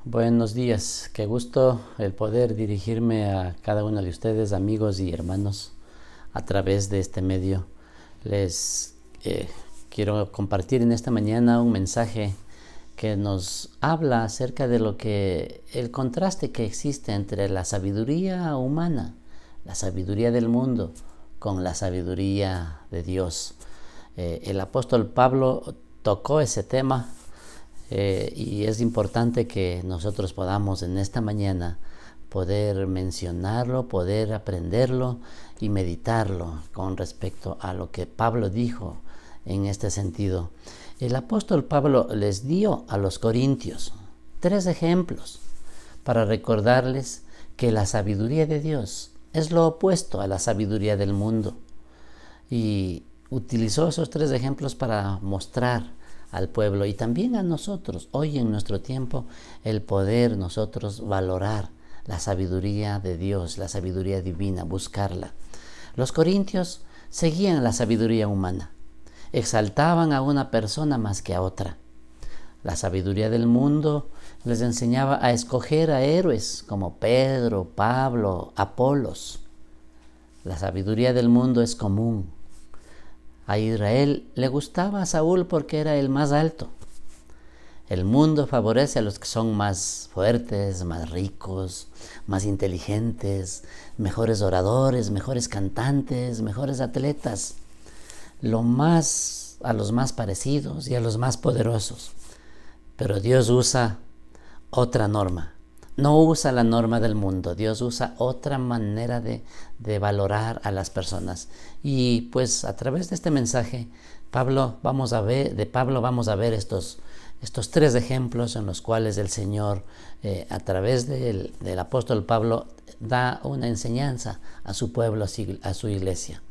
Buenos días, qué gusto el poder dirigirme a cada uno de ustedes, amigos y hermanos, a través de este medio. Les quiero compartir en esta mañana un mensaje que nos habla acerca de el contraste que existe entre la sabiduría humana, la sabiduría del mundo, con la sabiduría de Dios. El apóstol Pablo tocó ese tema. Y es importante que nosotros podamos en esta mañana poder mencionarlo, poder aprenderlo y meditarlo con respecto a lo que Pablo dijo en este sentido. El apóstol Pablo les dio a los corintios 3 ejemplos para recordarles que la sabiduría de Dios es lo opuesto a la sabiduría del mundo. Y utilizó esos 3 ejemplos para mostrar al pueblo y también a nosotros, hoy en nuestro tiempo, el poder nosotros valorar la sabiduría de Dios, la sabiduría divina, buscarla. Los corintios seguían la sabiduría humana, exaltaban a una persona más que a otra. La sabiduría del mundo les enseñaba a escoger a héroes como Pedro, Pablo, Apolos. La sabiduría del mundo es común. A Israel le gustaba a Saúl porque era el más alto. El mundo favorece a los que son más fuertes, más ricos, más inteligentes, mejores oradores, mejores cantantes, mejores atletas. A los más parecidos y a los más poderosos. Pero Dios usa otra norma. No usa la norma del mundo. Dios usa otra manera de valorar a las personas. Y pues a través de este mensaje, vamos a ver estos 3 ejemplos en los cuales el Señor, a través del apóstol Pablo, da una enseñanza a su pueblo, a su iglesia.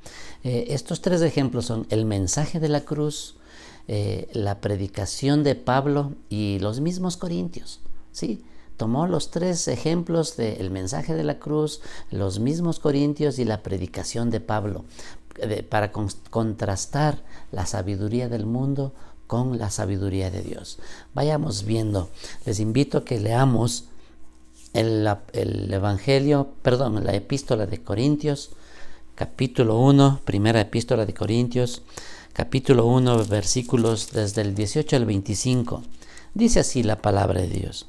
Estos 3 ejemplos son el mensaje de la cruz, la predicación de Pablo y los mismos corintios, ¿sí? Tomó los 3 ejemplos del mensaje de la cruz, los mismos corintios y la predicación de Pablo, para contrastar la sabiduría del mundo con la sabiduría de Dios. Vayamos viendo. Les invito a que leamos la epístola de Corintios, capítulo 1, primera epístola de Corintios, capítulo 1, versículos desde el 18 al 25. Dice así la palabra de Dios.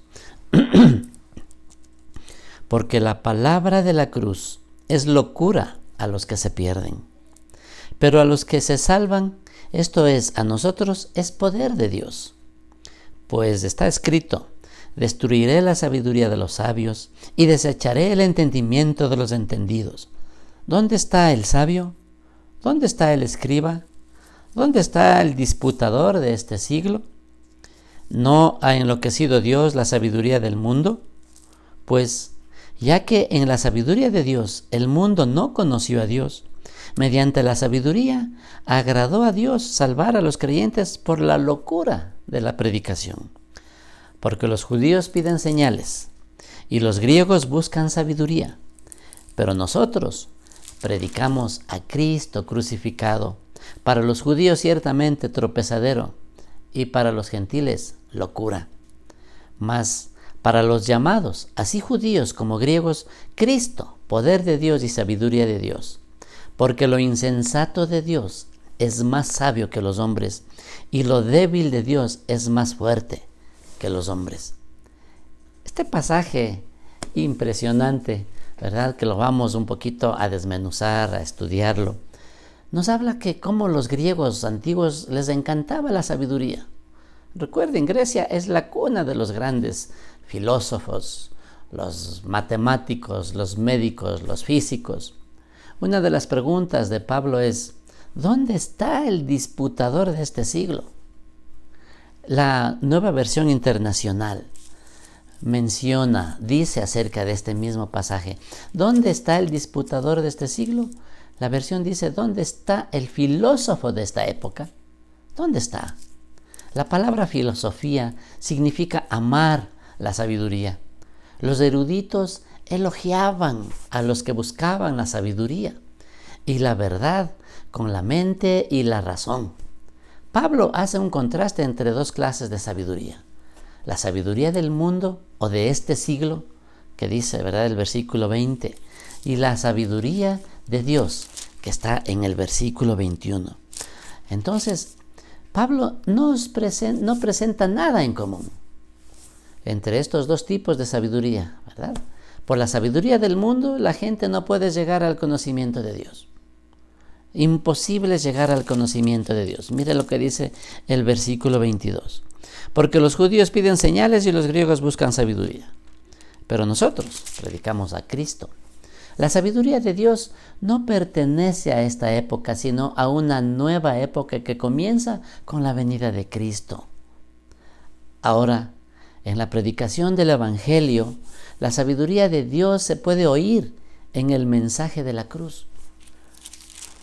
Porque la palabra de la cruz es locura a los que se pierden, pero a los que se salvan, esto es, a nosotros, es poder de Dios. Pues está escrito: destruiré la sabiduría de los sabios y desecharé el entendimiento de los entendidos. ¿Dónde está el sabio? ¿Dónde está el escriba? ¿Dónde está el disputador de este siglo? ¿No ha enloquecido Dios la sabiduría del mundo? Pues, ya que en la sabiduría de Dios el mundo no conoció a Dios, mediante la sabiduría agradó a Dios salvar a los creyentes por la locura de la predicación. Porque los judíos piden señales y los griegos buscan sabiduría, pero nosotros predicamos a Cristo crucificado, para los judíos ciertamente tropezadero y para los gentiles locura. Mas para los llamados, así judíos como griegos, Cristo, poder de Dios y sabiduría de Dios. Porque lo insensato de Dios es más sabio que los hombres, y lo débil de Dios es más fuerte que los hombres. Este pasaje impresionante, ¿verdad? Que lo vamos un poquito a desmenuzar, a estudiarlo. Nos habla que como los griegos antiguos les encantaba la sabiduría. Recuerden, Grecia es la cuna de los grandes filósofos, los matemáticos, los médicos, los físicos. Una de las preguntas de Pablo es: ¿dónde está el disputador de este siglo? La Nueva Versión Internacional dice acerca de este mismo pasaje: ¿dónde está el disputador de este siglo? La versión dice: ¿dónde está el filósofo de esta época? ¿Dónde está? La palabra filosofía significa amar la sabiduría. Los eruditos elogiaban a los que buscaban la sabiduría y la verdad con la mente y la razón. Pablo hace un contraste entre 2 clases de sabiduría: la sabiduría del mundo o de este siglo, que dice, ¿verdad?, el versículo 20, y la sabiduría de Dios, que está en el versículo 21. Entonces, Pablo no presenta nada en común entre estos dos tipos de sabiduría, ¿verdad? Por la sabiduría del mundo, la gente no puede llegar al conocimiento de Dios. Imposible llegar al conocimiento de Dios. Mire lo que dice el versículo 22. Porque los judíos piden señales y los griegos buscan sabiduría. Pero nosotros predicamos a Cristo. La sabiduría de Dios no pertenece a esta época, sino a una nueva época que comienza con la venida de Cristo. Ahora, en la predicación del Evangelio, la sabiduría de Dios se puede oír en el mensaje de la cruz.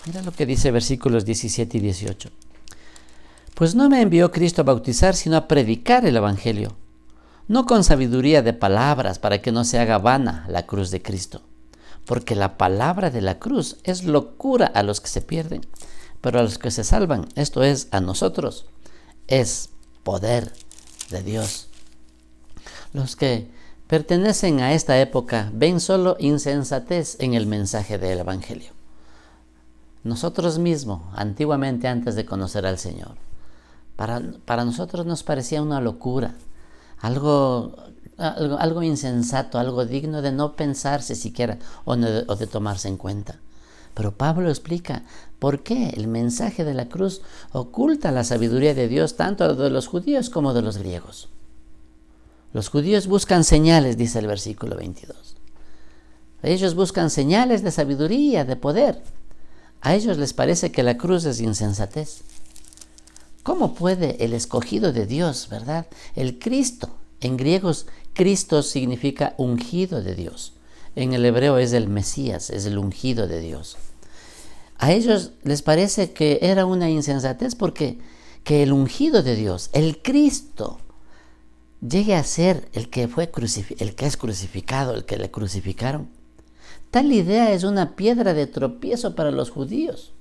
Mira lo que dice versículos 17 y 18. Pues no me envió Cristo a bautizar, sino a predicar el Evangelio, no con sabiduría de palabras, para que no se haga vana la cruz de Cristo. Porque la palabra de la cruz es locura a los que se pierden, pero a los que se salvan, esto es, a nosotros, es poder de Dios. Los que pertenecen a esta época ven solo insensatez en el mensaje del Evangelio. Nosotros mismos, antiguamente antes de conocer al Señor, para nosotros nos parecía una locura, algo insensato, algo digno de no pensarse siquiera o de tomarse en cuenta. Pero Pablo explica por qué el mensaje de la cruz oculta la sabiduría de Dios tanto de los judíos como de los griegos. Los judíos buscan señales, dice el versículo 22. Ellos buscan señales de sabiduría, de poder. A ellos les parece que la cruz es insensatez. ¿Cómo puede el escogido de Dios, verdad? El Cristo. En griegos, Cristo significa ungido de Dios. En el hebreo es el Mesías, es el ungido de Dios. A ellos les parece que era una insensatez porque que el ungido de Dios, el Cristo, llegue a ser el que es crucificado, el que le crucificaron. Tal idea es una piedra de tropiezo para los judíos.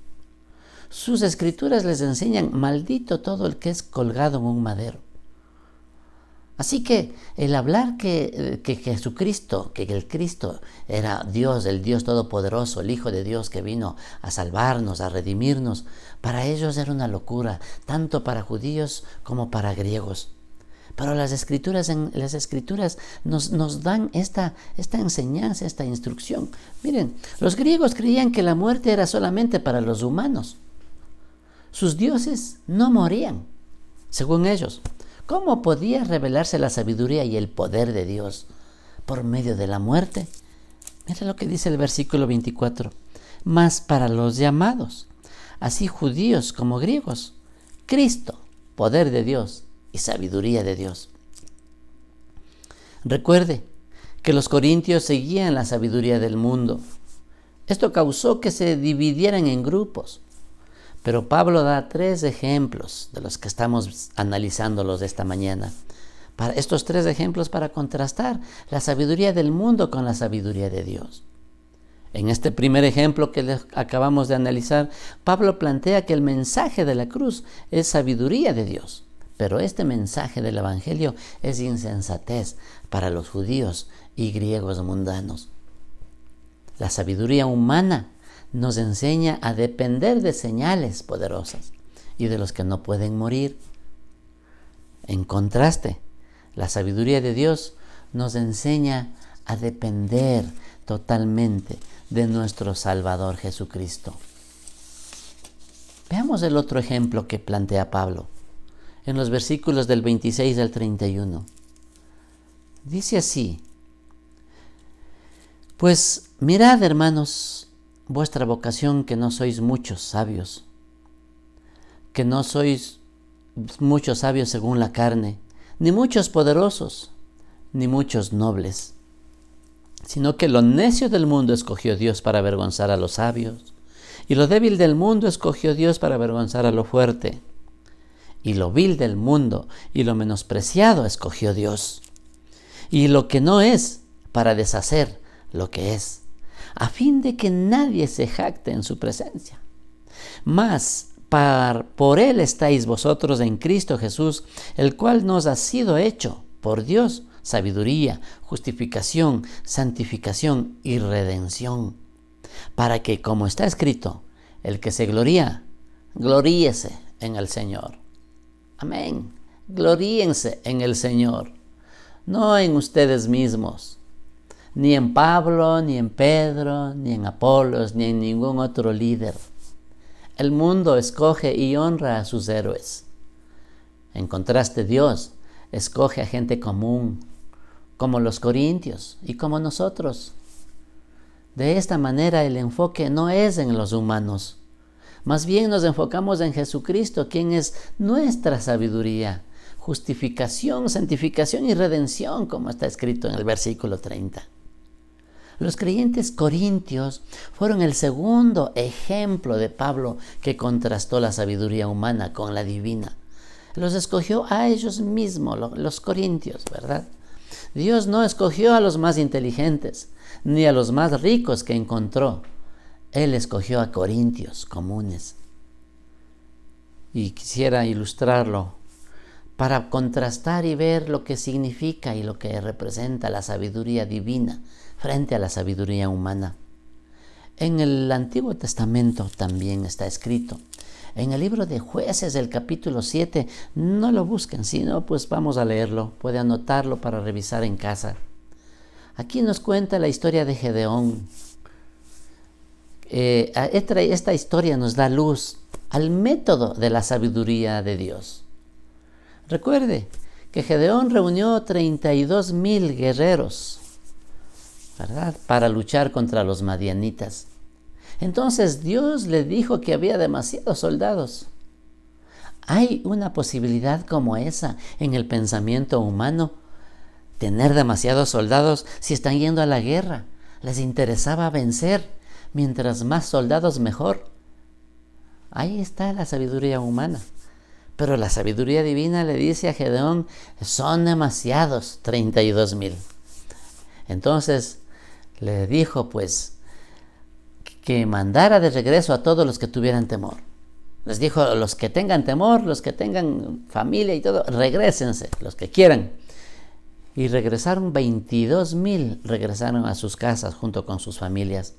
Sus escrituras les enseñan: maldito todo el que es colgado en un madero. Así que el hablar que Jesucristo, que el Cristo era Dios, el Dios Todopoderoso, el Hijo de Dios que vino a salvarnos, a redimirnos, para ellos era una locura, tanto para judíos como para griegos. Pero las escrituras nos dan esta enseñanza, esta instrucción. Miren, los griegos creían que la muerte era solamente para los humanos. Sus dioses no morían, según ellos. ¿Cómo podía revelarse la sabiduría y el poder de Dios por medio de la muerte? Mira lo que dice el versículo 24. Mas para los llamados, así judíos como griegos, Cristo, poder de Dios y sabiduría de Dios. Recuerde que los corintios seguían la sabiduría del mundo. Esto causó que se dividieran en grupos. Pero Pablo da 3 ejemplos de los que estamos analizándolos esta mañana. Para estos 3 ejemplos para contrastar la sabiduría del mundo con la sabiduría de Dios. En este primer ejemplo que acabamos de analizar, Pablo plantea que el mensaje de la cruz es sabiduría de Dios. Pero este mensaje del Evangelio es insensatez para los judíos y griegos mundanos. La sabiduría humana nos enseña a depender de señales poderosas y de los que no pueden morir. En contraste, la sabiduría de Dios nos enseña a depender totalmente de nuestro Salvador Jesucristo. Veamos el otro ejemplo que plantea Pablo en los versículos del 26 al 31. Dice así: Pues mirad, hermanos, vuestra vocación, que no sois muchos sabios, que no sois muchos sabios según la carne, ni muchos poderosos, ni muchos nobles, sino que lo necio del mundo escogió Dios para avergonzar a los sabios, y lo débil del mundo escogió Dios para avergonzar a lo fuerte, y lo vil del mundo y lo menospreciado escogió Dios, y lo que no es, para deshacer lo que es, a fin de que nadie se jacte en su presencia. Mas por Él estáis vosotros en Cristo Jesús, el cual nos ha sido hecho por Dios sabiduría, justificación, santificación y redención, para que, como está escrito, el que se gloría, gloríese en el Señor. Amén. Gloríense en el Señor, no en ustedes mismos, ni en Pablo, ni en Pedro, ni en Apolos, ni en ningún otro líder. El mundo escoge y honra a sus héroes. En contraste, Dios escoge a gente común, como los corintios y como nosotros. De esta manera el enfoque no es en los humanos. Más bien nos enfocamos en Jesucristo, quien es nuestra sabiduría, justificación, santificación y redención, como está escrito en el versículo 30. Los creyentes corintios fueron el segundo ejemplo de Pablo que contrastó la sabiduría humana con la divina. Los escogió a ellos mismos, los corintios, ¿verdad? Dios no escogió a los más inteligentes, ni a los más ricos que encontró. Él escogió a corintios comunes. Y quisiera ilustrarlo para contrastar y ver lo que significa y lo que representa la sabiduría divina frente a la sabiduría humana. En el Antiguo Testamento también está escrito. En el libro de Jueces, del capítulo 7, no lo busquen, sino pues vamos a leerlo, puede anotarlo para revisar en casa. Aquí nos cuenta la historia de Gedeón. Esta historia nos da luz al método de la sabiduría de Dios. Recuerde que Gedeón reunió 32,000 guerreros, ¿verdad?, para luchar contra los madianitas. Entonces Dios le dijo que había demasiados soldados. ¿Hay una posibilidad como esa en el pensamiento humano? Tener demasiados soldados si están yendo a la guerra. Les interesaba vencer. Mientras más soldados, mejor. Ahí está la sabiduría humana. Pero la sabiduría divina le dice a Gedeón, son demasiados, 32,000. Entonces le dijo pues que mandara de regreso a todos los que tuvieran temor. Les dijo, los que tengan temor, los que tengan familia y todo, regrésense, los que quieran. Y regresaron 22,000, regresaron a sus casas junto con sus familias.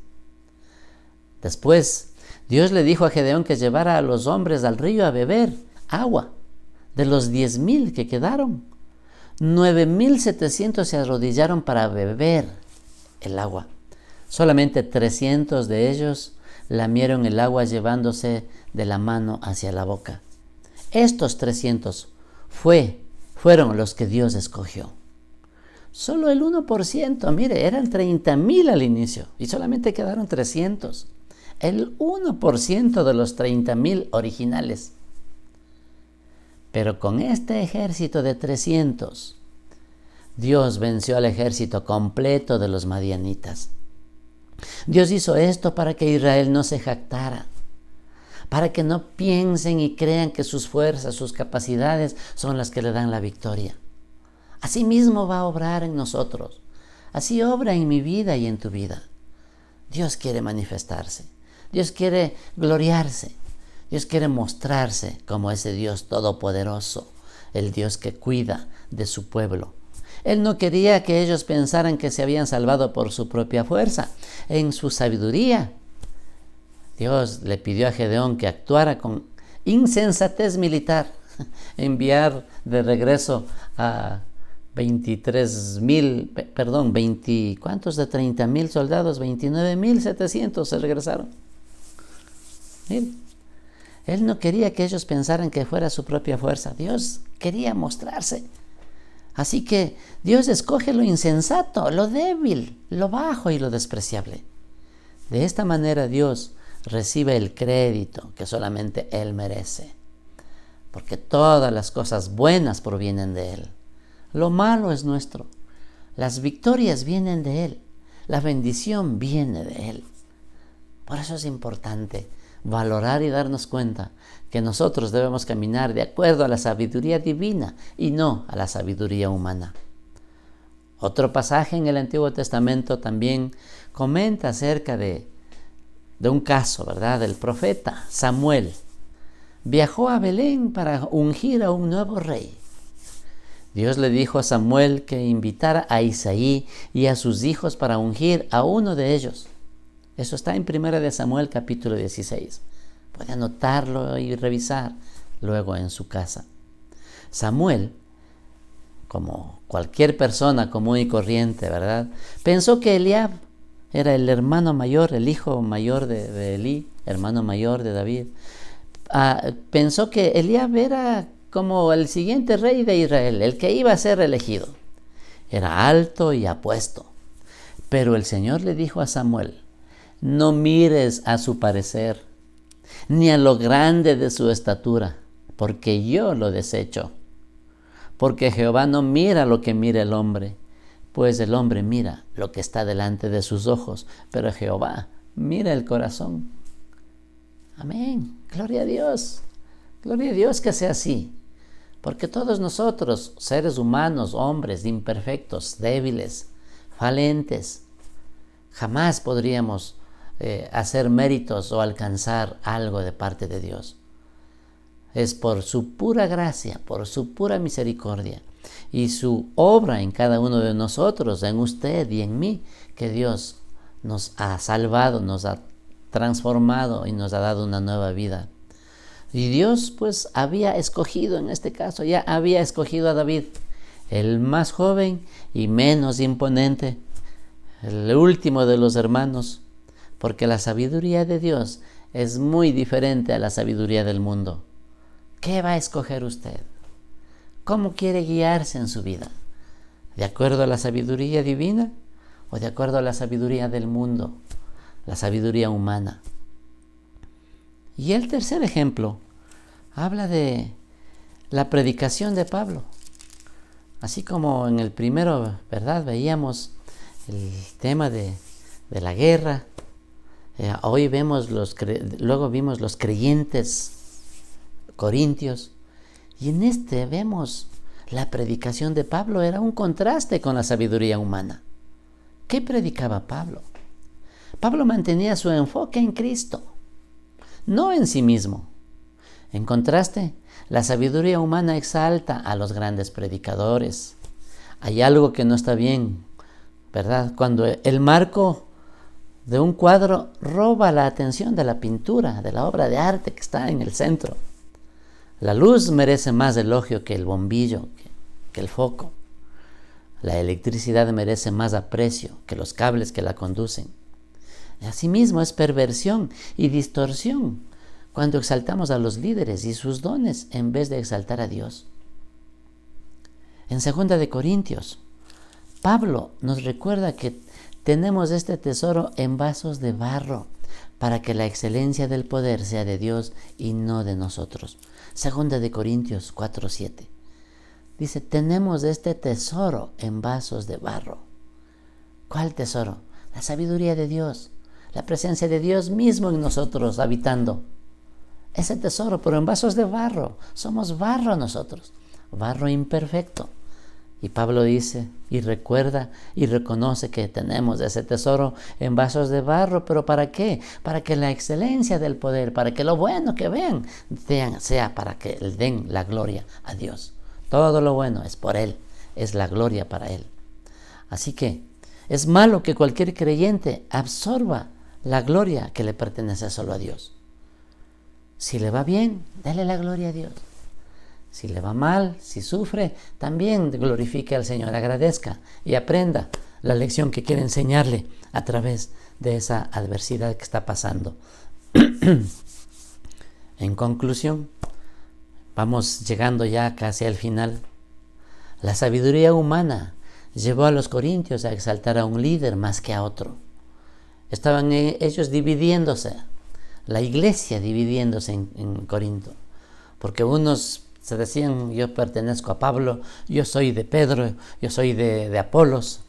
Después, Dios le dijo a Gedeón que llevara a los hombres al río a beber agua. De los 10,000 que quedaron, 9,700 se arrodillaron para beber el agua. Solamente 300 de ellos lamieron el agua llevándose de la mano hacia la boca. Estos 300 fueron los que Dios escogió. Solo el 1%, mire, eran 30,000 al inicio y solamente quedaron 300. El 1% de los 30,000 originales. Pero con este ejército de 300, Dios venció al ejército completo de los madianitas. Dios hizo esto para que Israel no se jactara, para que no piensen y crean que sus fuerzas, sus capacidades son las que le dan la victoria. Así mismo va a obrar en nosotros. Así obra en mi vida y en tu vida. Dios quiere manifestarse. Dios quiere gloriarse. Dios quiere mostrarse como ese Dios todopoderoso, el Dios que cuida de su pueblo. Él no quería que ellos pensaran que se habían salvado por su propia fuerza. En su sabiduría, Dios le pidió a Gedeón que actuara con insensatez militar, enviar de regreso a ¿cuántos de 30,000 soldados? 29,700 se regresaron. Miren, Él no quería que ellos pensaran que fuera su propia fuerza. Dios quería mostrarse. Así que Dios escoge lo insensato, lo débil, lo bajo y lo despreciable. De esta manera Dios recibe el crédito que solamente Él merece. Porque todas las cosas buenas provienen de Él. Lo malo es nuestro. Las victorias vienen de Él. La bendición viene de Él. Por eso es importante valorar y darnos cuenta que nosotros debemos caminar de acuerdo a la sabiduría divina y no a la sabiduría humana. Otro pasaje en el Antiguo Testamento también comenta acerca de un caso, ¿verdad?, del profeta Samuel. Viajó a Belén para ungir a un nuevo rey. Dios le dijo a Samuel que invitara a Isaí y a sus hijos para ungir a uno de ellos. Eso está en 1 de Samuel capítulo 16. Puede anotarlo y revisar luego en su casa. Samuel, como cualquier persona común y corriente, ¿verdad?, pensó que Eliab era el hermano mayor, el hijo mayor de Elí, hermano mayor de David. Pensó que Eliab era como el siguiente rey de Israel, el que iba a ser elegido. Era alto y apuesto. Pero el Señor le dijo a Samuel: no mires a su parecer, ni a lo grande de su estatura, porque yo lo desecho. Porque Jehová no mira lo que mira el hombre, pues el hombre mira lo que está delante de sus ojos, pero Jehová mira el corazón. Amén. Gloria a Dios. Gloria a Dios que sea así. Porque todos nosotros, seres humanos, hombres imperfectos, débiles, falentes, jamás podríamos hacer méritos o alcanzar algo de parte de Dios. Es por su pura gracia, por su pura misericordia y su obra en cada uno de nosotros, en usted y en mí, que Dios nos ha salvado, nos ha transformado y nos ha dado una nueva vida. Y Dios pues había escogido, en este caso ya había escogido a David, el más joven y menos imponente, el último de los hermanos, porque la sabiduría de Dios es muy diferente a la sabiduría del mundo. ¿Qué va a escoger usted? ¿Cómo quiere guiarse en su vida? ¿De acuerdo a la sabiduría divina o de acuerdo a la sabiduría del mundo, la sabiduría humana? Y el tercer ejemplo habla de la predicación de Pablo. Así como en el primero, ¿verdad?, veíamos el tema de la guerra. Hoy luego vimos los creyentes corintios. Y en este vemos la predicación de Pablo. Era un contraste con la sabiduría humana. ¿Qué predicaba Pablo? Pablo mantenía su enfoque en Cristo, no en sí mismo. En contraste, la sabiduría humana exalta a los grandes predicadores. Hay algo que no está bien, ¿verdad? Cuando el marco de un cuadro roba la atención de la pintura, de la obra de arte que está en el centro. La luz merece más elogio que el bombillo, que el foco. La electricidad merece más aprecio que los cables que la conducen. Asimismo, es perversión y distorsión cuando exaltamos a los líderes y sus dones en vez de exaltar a Dios. En 2 de Corintios, Pablo nos recuerda que tenemos este tesoro en vasos de barro para que la excelencia del poder sea de Dios y no de nosotros. 2 de Corintios 4:7. Dice, tenemos este tesoro en vasos de barro. ¿Cuál tesoro? La sabiduría de Dios, la presencia de Dios mismo en nosotros habitando. Ese tesoro, pero en vasos de barro. Somos barro nosotros, barro imperfecto. Y Pablo dice y recuerda y reconoce que tenemos ese tesoro en vasos de barro, pero ¿para qué? Para que la excelencia del poder, para que lo bueno que vean, sea para que le den la gloria a Dios. Todo lo bueno es por Él, es la gloria para Él. Así que es malo que cualquier creyente absorba la gloria que le pertenece solo a Dios. Si le va bien, dale la gloria a Dios. Si le va mal, si sufre, también glorifique al Señor, agradezca y aprenda la lección que quiere enseñarle a través de esa adversidad que está pasando. En conclusión, vamos llegando ya casi al final. La sabiduría humana llevó a los corintios a exaltar a un líder más que a otro. Estaban ellos dividiéndose, la iglesia dividiéndose en Corinto, porque unos se decían, yo pertenezco a Pablo, yo soy de Pedro, yo soy de Apolos,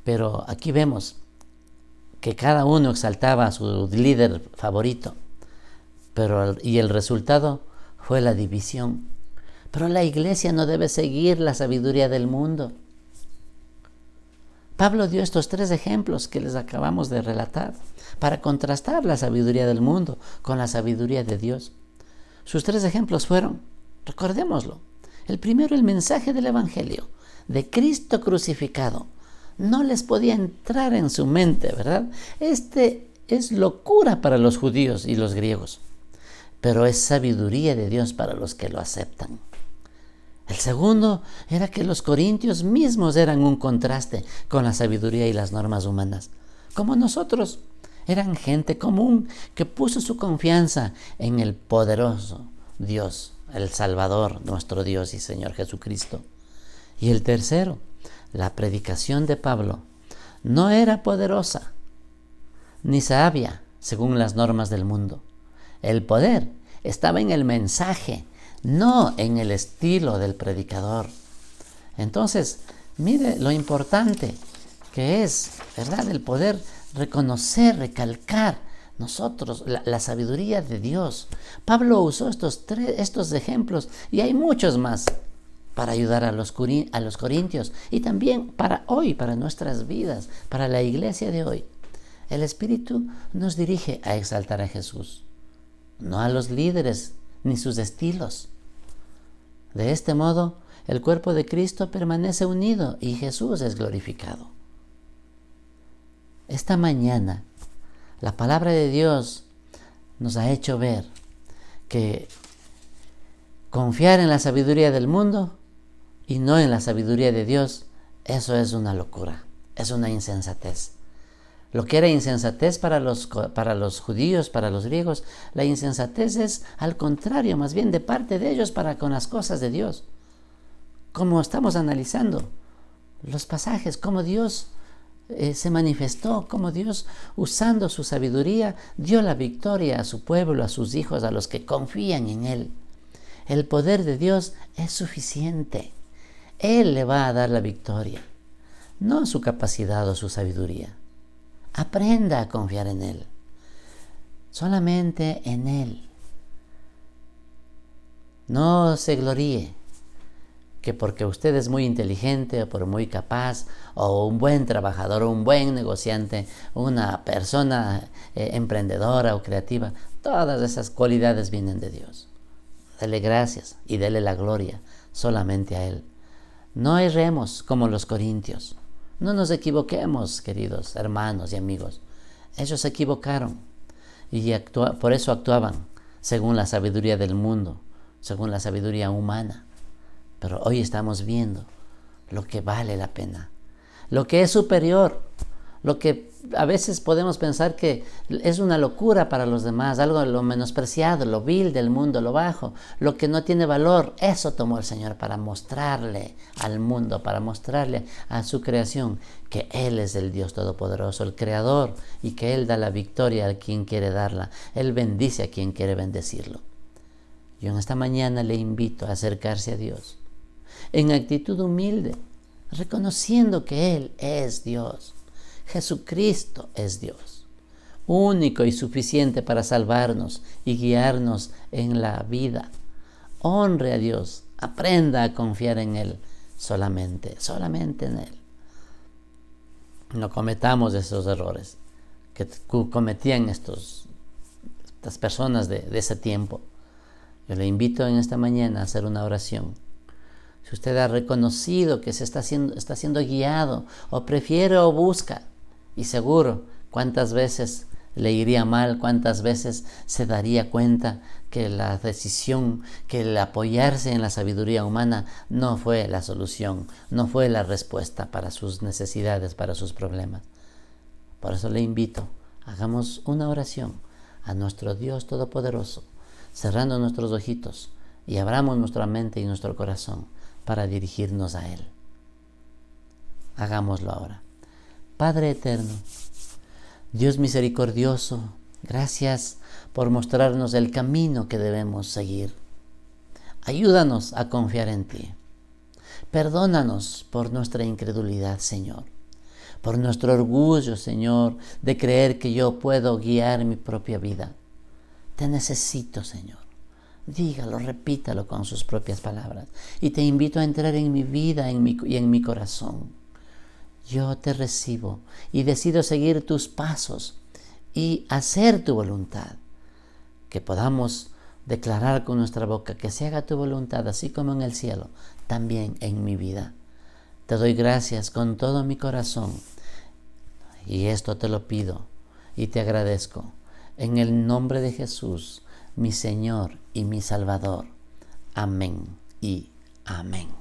pero aquí vemos que cada uno exaltaba a su líder favorito, y el resultado fue la división. Pero la iglesia no debe seguir la sabiduría del mundo. Pablo dio estos 3 ejemplos que les acabamos de relatar para contrastar la sabiduría del mundo con la sabiduría de Dios. Sus 3 ejemplos fueron, recordémoslo, El primero, el mensaje del Evangelio, de Cristo crucificado. No les podía entrar en su mente, ¿verdad? Este es locura para los judíos y los griegos, pero es sabiduría de Dios para los que lo aceptan. El segundo era que los corintios mismos eran un contraste con la sabiduría y las normas humanas. Como nosotros, eran gente común que puso su confianza en el poderoso Dios, el Salvador, nuestro Dios y Señor Jesucristo. Y el tercero, la predicación de Pablo, no era poderosa ni sabia según las normas del mundo. El poder estaba en el mensaje, no en el estilo del predicador. Entonces, mire lo importante que es, ¿verdad?, el poder reconocer, recalcar nosotros la sabiduría de Dios. Pablo usó estos ejemplos y hay muchos más para ayudar a los corintios y también para hoy, para nuestras vidas, para la iglesia de hoy. El Espíritu nos dirige a exaltar a Jesús, no a los líderes ni sus estilos. De este modo, el cuerpo de Cristo permanece unido y Jesús es glorificado. Esta mañana, la palabra de Dios nos ha hecho ver que confiar en la sabiduría del mundo y no en la sabiduría de Dios, eso es una locura, es una insensatez. Lo que era insensatez para los judíos, para los griegos, la insensatez es al contrario, más bien de parte de ellos para con las cosas de Dios. Como estamos analizando los pasajes, cómo Dios se manifestó, cómo Dios, usando su sabiduría, dio la victoria a su pueblo, a sus hijos, a los que confían en Él. El poder de Dios es suficiente. Él le va a dar la victoria, no su capacidad o su sabiduría. Aprenda a confiar en Él, solamente en Él. No se gloríe que porque usted es muy inteligente o por muy capaz o un buen trabajador o un buen negociante, una persona emprendedora o creativa, todas esas cualidades vienen de Dios. Dele gracias y dele la gloria solamente a Él. No erremos como los corintios. No nos equivoquemos, queridos hermanos y amigos. Ellos se equivocaron y por eso actuaban según la sabiduría del mundo, según la sabiduría humana. Pero hoy estamos viendo lo que vale la pena, lo que es superior, lo que a veces podemos pensar que es una locura para los demás, algo lo menospreciado, lo vil del mundo, lo bajo, lo que no tiene valor. Eso tomó el Señor para mostrarle al mundo, para mostrarle a su creación que Él es el Dios Todopoderoso, el Creador, y que Él da la victoria a quien quiere darla. Él bendice a quien quiere bendecirlo. Yo en esta mañana le invito a acercarse a Dios en actitud humilde, reconociendo que Él es Dios. Jesucristo es Dios, único y suficiente para salvarnos y guiarnos en la vida. Honre a Dios, aprenda a confiar en Él solamente en Él. No cometamos esos errores que cometían estas personas de ese tiempo. Yo le invito en esta mañana a hacer una oración. Si usted ha reconocido que está siendo guiado, o prefiere o busca, y seguro cuántas veces le iría mal, cuántas veces se daría cuenta que la decisión, que el apoyarse en la sabiduría humana no fue la solución, no fue la respuesta para sus necesidades, para sus problemas. Por eso le invito, hagamos una oración a nuestro Dios Todopoderoso, cerrando nuestros ojitos y abramos nuestra mente y nuestro corazón para dirigirnos a Él. Hagámoslo ahora. Padre eterno, Dios misericordioso, gracias por mostrarnos el camino que debemos seguir. Ayúdanos a confiar en ti. Perdónanos por nuestra incredulidad, Señor, por nuestro orgullo, Señor, de creer que yo puedo guiar mi propia vida. Te necesito, Señor. Dígalo, repítalo con sus propias palabras. Y te invito a entrar en mi vida y en mi corazón. Yo te recibo y decido seguir tus pasos y hacer tu voluntad. Que podamos declarar con nuestra boca que se haga tu voluntad, así como en el cielo, también en mi vida. Te doy gracias con todo mi corazón y esto te lo pido y te agradezco en el nombre de Jesús, mi Señor y mi Salvador. Amén y amén.